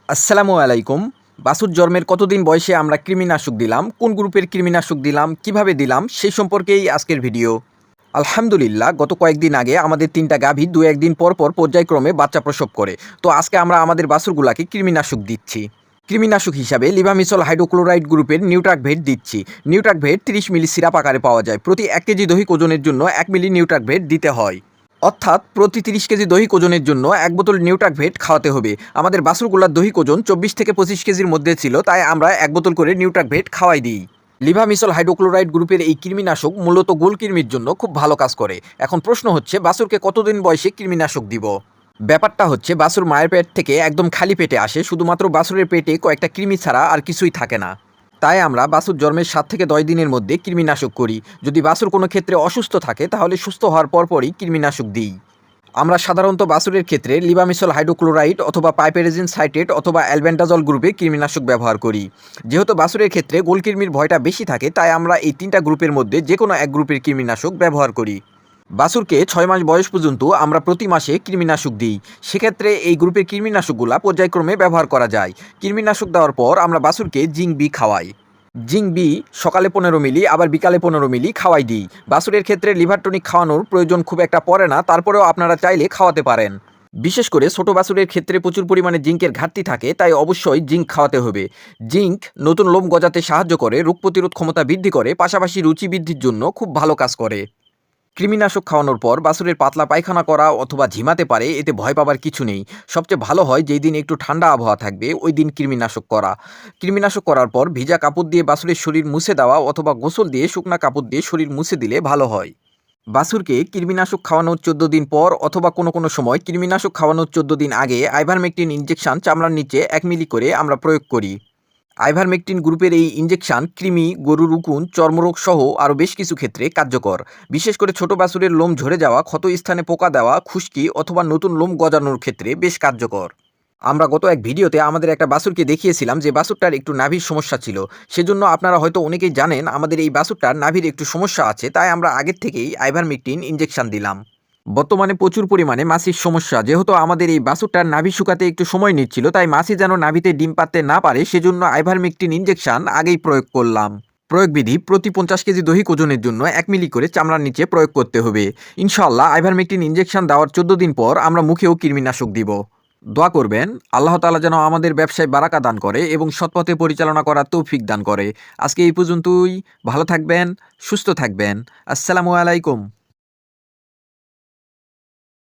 আসসালামু আলাইকুম। বাছুর জন্মের কতদিন বয়সে আমরা কৃমিনাশক দিলাম, কোন গ্রুপের কৃমিনাশক দিলাম, কিভাবে দিলাম সেই সম্পর্কেই আজকের ভিডিও। আলহামদুলিল্লাহ, গত কয়েকদিন আগে আমাদের ৩টা গাভী ২-১ দিন পর পর পর্যায়ক্রমে বাচ্চা প্রসব করে। তো আজকে আমরা আমাদের বাছুরগুলাকে কৃমিনাশক দিচ্ছি। কৃমিনাশক হিসাবে লিভামিসল হাইড্রোক্লোরাইড গ্রুপের নিউট্রাকভেট দিচ্ছি। নিউট্রাকভেট ৩০ মিলি সিরাপ আকারে পাওয়া যায়। প্রতি ১ কেজি দৈহিক ওজনের জন্য ১ মিলি নিউট্রাকভেট দিতে হয়। অর্থাৎ প্রতি ৩০ কেজি দৈহিক ওজনের জন্য ১ বোতল নিউট্রাকভেট খাওয়াতে হবে। আমাদের বাছুরগুলার দৈহিক ওজন ২৪ থেকে ২৫ কেজির মধ্যে ছিল, তাই আমরা ১ বোতল করে নিউট্রাকভেট খাওয়াই দিই। লিভামিসল হাইড্রোক্লোরাইড গ্রুপের এই কৃমিনাশক মূলত গোল কৃমির জন্য খুব ভালো কাজ করে। এখন প্রশ্ন হচ্ছে, বাছুরকে কতদিন বয়সে কৃমিনাশক দিব? ব্যাপারটা হচ্ছে, বাছুর মায়ের পেট থেকে একদম খালি পেটে আসে, শুধুমাত্র বাছুরের পেটে কয়েকটা কৃমি ছাড়া আর কিছুই থাকে না। তাই আমরা বাছুর জন্মের ৭ থেকে ১০ দিনের মধ্যে কৃমিনাশক করি। যদি বাছুর কোনো ক্ষেত্রে অসুস্থ থাকে তাহলে সুস্থ হওয়ার পরপরই কৃমিনাশক দিই। আমরা সাধারণত বাছুরের ক্ষেত্রে লিভামিসল হাইড্রোক্লোরাইড অথবা পাইপেরাজিন সাইটেট অথবা অ্যালবেন্ডাজল গ্রুপে কৃমিনাশক ব্যবহার করি। যেহেতু বাছুরের ক্ষেত্রে গোলকৃমির ভয়টা বেশি থাকে, তাই আমরা এই ৩টা গ্রুপের মধ্যে যে কোনো এক গ্রুপের কৃমিনাশক ব্যবহার করি। বাছুরকে ৬ মাস বয়স পর্যন্ত আমরা প্রতি মাসে কৃমিনাশক দিই। সেক্ষেত্রে এই গ্রুপের কৃমিনাশকগুলো পর্যায়ক্রমে ব্যবহার করা যায়। কৃমিনাশক দেওয়ার পর আমরা বাছুরকে জিঙ্ক বি খাওয়াই। জিঙ্ক বি সকালে ১৫ মিলি, আবার বিকালে ১৫ মিলি খাওয়াই দিই। বাছুরের ক্ষেত্রে লিভার টনিক খাওয়ানোর প্রয়োজন খুব একটা পড়ে না, তারপরেও আপনারা চাইলে খাওয়াতে পারেন। বিশেষ করে ছোট বাছুরের ক্ষেত্রে প্রচুর পরিমাণে জিঙ্কের ঘাটতি থাকে, তাই অবশ্যই জিঙ্ক খাওয়াতে হবে। জিঙ্ক নতুন লোম গজাতে সাহায্য করে, রোগ প্রতিরোধ ক্ষমতা বৃদ্ধি করে, পাশাপাশি রুচি বৃদ্ধির জন্য খুব ভালো কাজ করে। কৃমিনাশক খাওয়ানোর পর বাছুরের পাতলা পায়খানা করা অথবা ঝিমাতে পারে, এতে ভয় পাবার কিছু নেই। সবচেয়ে ভালো হয় যেই দিন একটু ঠান্ডা আবহাওয়া থাকবে ওই দিন কৃমিনাশক করা। কৃমিনাশক করার পর ভিজা কাপড় দিয়ে বাছুরের শরীর মুছে দেওয়া অথবা গোসল দিয়ে শুকনা কাপড় দিয়ে শরীর মুছে দিলে ভালো হয়। বাছুরকে কৃমিনাশক খাওয়ানোর ১৪ দিন পর অথবা কোনো সময় কৃমিনাশক খাওয়ানোর ১৪ দিন আগে আইভারমেকটিন ইনজেকশন চামড়ার নিচে ১ মিলি করে আমরা প্রয়োগ করি। আইভারমেকটিন গ্রুপের এই ইনজেকশন কৃমি, গরুর উকুন, চর্মরোগ সহ আরও বেশ কিছু ক্ষেত্রে কার্যকর। বিশেষ করে ছোট বাছুরের লোম ঝরে যাওয়া, ক্ষত স্থানে পোকা দেওয়া, খুশকি অথবা নতুন লোম গজানোর ক্ষেত্রে বেশ কার্যকর। আমরা গত এক ভিডিওতে আমাদের একটা বাছুরকে দেখিয়েছিলাম যে বাছুরটার একটু নাভির সমস্যা ছিল। সেজন্য আপনারা হয়তো অনেকেই জানেন আমাদের এই বাছুরটার নাভির একটু সমস্যা আছে, তাই আমরা আগের থেকেই আইভারমেকটিন ইনজেকশন দিলাম। বর্তমানে প্রচুর পরিমাণে মাছির সমস্যা, যেহেতু আমাদের এই বাছুরটার নাভি শুকাতে একটু সময় নিচ্ছিল, তাই মাছি যেন নাভিতে ডিম পাড়তে না পারে সেজন্য আইভারমেকটিন ইনজেকশন আগেই প্রয়োগ করলাম। প্রয়োগবিধি প্রতি ৫০ কেজি দৈহিক ওজনের জন্য ১ মিলি করে চামড়ার নিচে প্রয়োগ করতে হবে। ইনশাআল্লাহ আইভারমেকটিন ইনজেকশন দেওয়ার ১৪ দিন পর আমরা মুখেও কৃমিনাশক দিব। দোয়া করবেন আল্লাহ তাআলা যেন আমাদের ব্যবসায় বারাকা দান করে এবং সৎপথে পরিচালনা করার তৌফিক দান করে। আজকে এই পর্যন্তই। ভালো থাকবেন, সুস্থ থাকবেন। আসসালামু আলাইকুম।